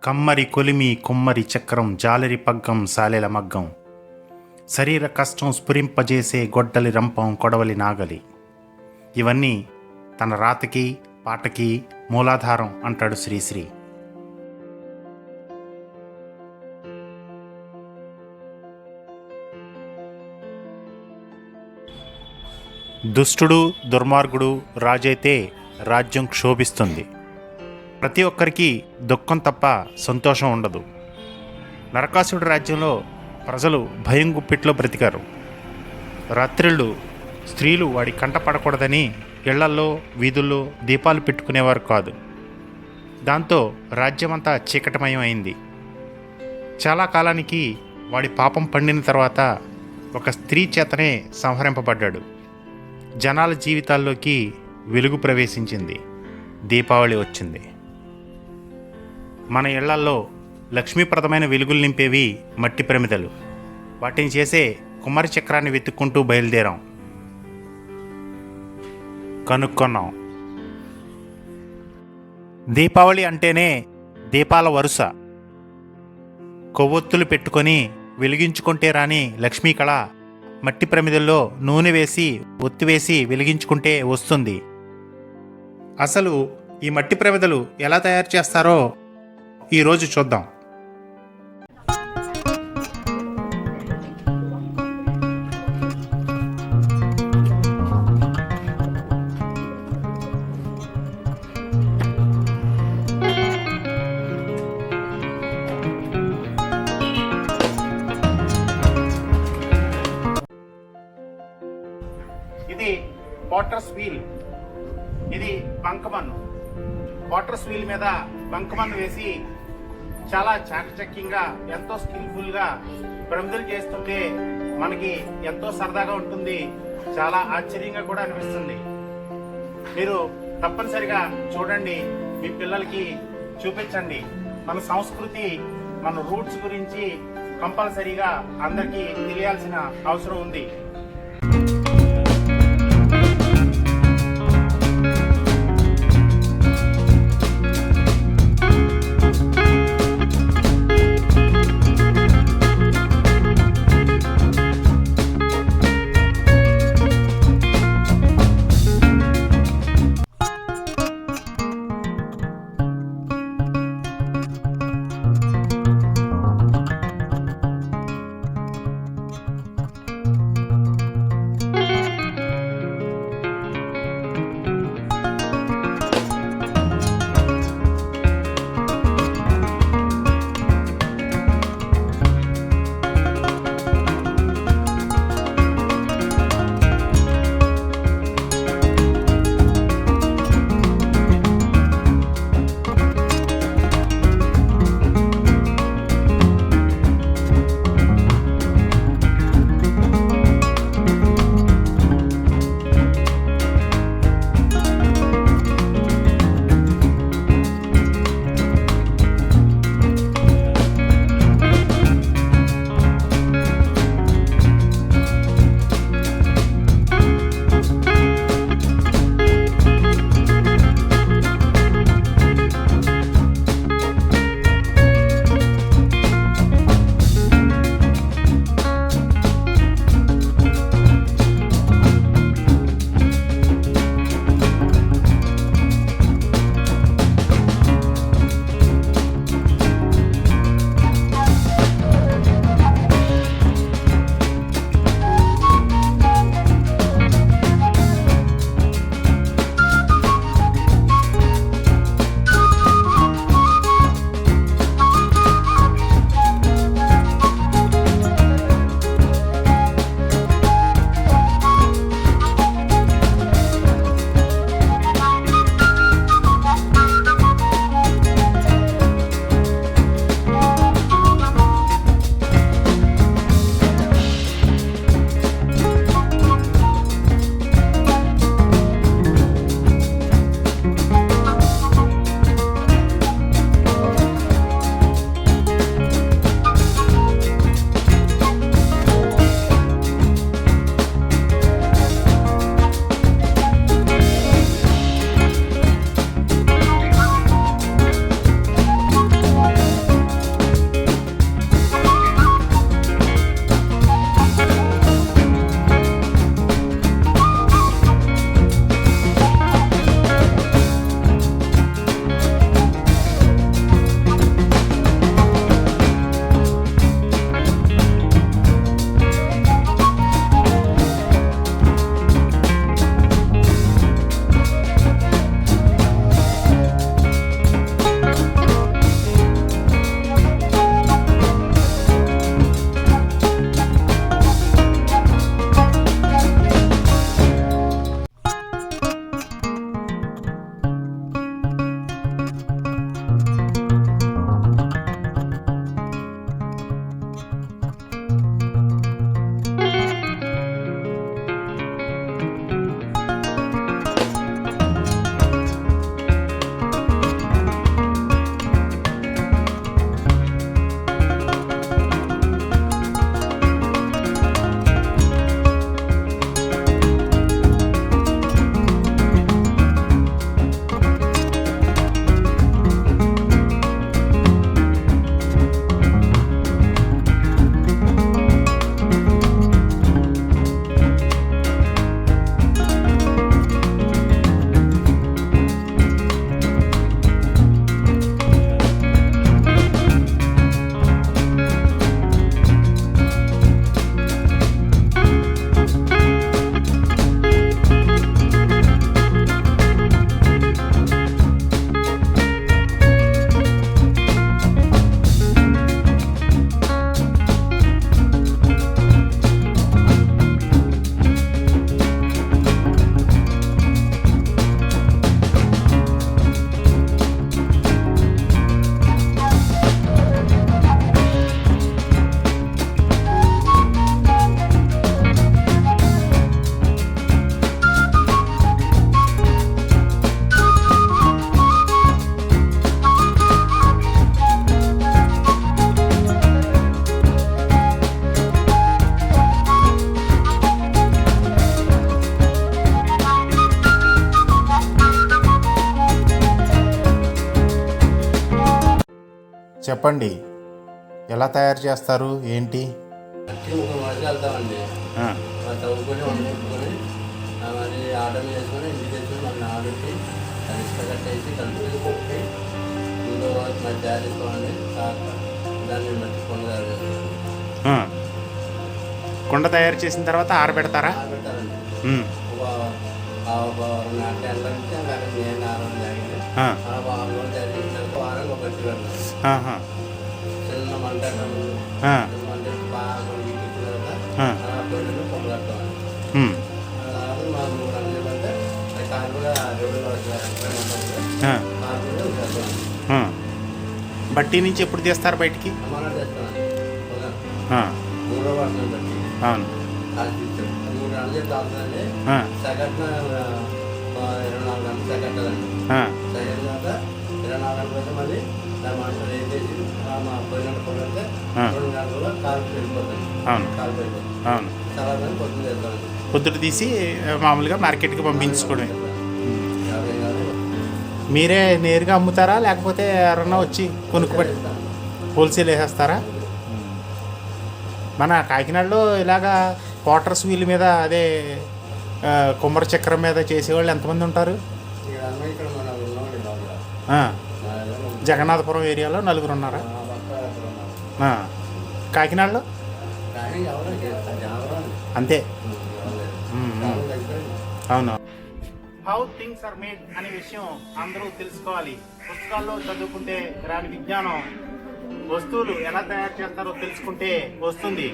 కమ్మరి కొలిమి కుమ్మరి చక్రం జాలరి పగ్గం సాలెల మగ్గం శరీర కష్టం స్ఫురింపజేసే గొడ్డలి రంపం కొడవలి నాగలి. ఇవన్నీ తన రాతకి పాటకి మూలాధారం అంటాడు శ్రీశ్రీ. దుష్టుడు దుర్మార్గుడు రాజైతే రాజ్యం క్షోభిస్తుంది. ప్రతి ఒక్కరికి దుఃఖం తప్ప సంతోషం ఉండదు. నరకాసుడి రాజ్యంలో ప్రజలు భయం గుప్పిట్లో బ్రతికారు. రాత్రిళ్ళు స్త్రీలు వాడి కంట పడకూడదని ఇళ్లల్లో వీధుల్లో దీపాలు పెట్టుకునేవారు కాదు. దాంతో రాజ్యమంతా చీకటమయం అయింది. చాలా కాలానికి వాడి పాపం పండిన తర్వాత ఒక స్త్రీ చేతనే సంహరింపబడ్డాడు. జనాల జీవితాల్లోకి వెలుగు ప్రవేశించింది. దీపావళి వచ్చింది. మన ఇళ్లల్లో లక్ష్మీప్రదమైన వెలుగులు నింపేవి మట్టి ప్రమిదలు. వాటిని చేసే కుమ్మరి చక్రాన్ని వెతుక్కుంటూ బయలుదేరాం. కనుక్కున్నాం. దీపావళి అంటేనే దీపాల వరుస. కొవ్వొత్తులు పెట్టుకొని వెలిగించుకుంటే రాని లక్ష్మీ కళ మట్టి ప్రమిదల్లో నూనె వేసి ఒత్తివేసి వెలిగించుకుంటే వస్తుంది. అసలు ఈ మట్టి ప్రమిదలు ఎలా తయారు చేస్తారో ఈరోజు చూద్దాం. ఇది వాటర్స్ వీల్. ఇది బంకమన్ను. వాటర్స్ వీల్ మీద బంకమన్ను వేసి చాలా చాకచక్యంగా ఎంతో స్కిల్ఫుల్గా ప్రమిదలు చేస్తుంటే మనకి ఎంతో సరదాగా ఉంటుంది. చాలా ఆశ్చర్యంగా కూడా అనిపిస్తుంది. మీరు తప్పనిసరిగా చూడండి, మీ పిల్లలకి చూపించండి. మన సంస్కృతి మన రూట్స్ గురించి కంపల్సరీగా అందరికీ తెలియాల్సిన అవసరం ఉంది. చెప్పండి, ఎలా తయారు చేస్తారు ఏంటి? ఒక మనిషి వెళ్తామండి, తవ్వుకొని వండుకొని మరి ఆటలు చేసుకొని ఇంటికి తెచ్చుకొని మళ్ళీ ఆడుకి ఇసుక కట్టేసి కలుపుకొని కొట్టి ముందు మరి తయారు చేసుకోండి. దాన్ని మట్టి కొండ తయారు చేస్తాం. కుండ తయారు చేసిన తర్వాత ఆరబెడతారా? ఆరబెట్టాలండి. ఒక 2 గంటల నుంచి అక్కడ నేను ఆరోజు తాగింది. వారం తయారు చేసిన వారం ఒక గట్టి పెడతాం. చిన్న మంట మంట బాగా వీటికి తర్వాత పొయ్యిలో పొంగు కట్టామండి. మాకు 3 గంటలు పెడితే అది కారు కూడా 2 కారు బట్టి నుంచి ఎప్పుడు తీస్తారు బయటికి? అమ్మాయి తెస్తామండి. 3వ వర్షం బట్టి అవును 3 గంటలు తాగుతుందండి. సెకండ్ 24 గంటలు సెకండ్లండి. సెకండ్ తర్వాత 24 గంటల తర్వాత మళ్ళీ దాని మంటలు వేసేసి మా పొయ్యిన పొంగితే 2 గంటల్లో కారు వెళ్ళిపోతుంది. కారు వెళ్ళిపోతుంది. తర్వాత పొద్దున్న చేస్తామండి. పొద్దుట తీసి మామూలుగా మార్కెట్కి పంపించుకోవడం. మీరే నేరుగా అమ్ముతారా లేకపోతే ఎవరన్నా వచ్చి కొనుక్కుబడి హోల్సేల్ వేసేస్తారా? మన కాకినాడలో ఇలాగా క్వార్టర్స్ వీల్ మీద అదే కుమ్మర చక్రం మీద చేసేవాళ్ళు ఎంతమంది ఉంటారు? జగన్నాథపురం ఏరియాలో 4 ఉన్నారా? కాకినాడలో అంతే. అవును. హౌ థింగ్స్ ఆర్ మేడ్ అనే విషయం అందరూ తెలుసుకోవాలి. పుస్తకాల్లో చదువుకుంటే రాని విజ్ఞానం వస్తువులు ఎలా తయారు చేస్తారో తెలుసుకుంటే వస్తుంది.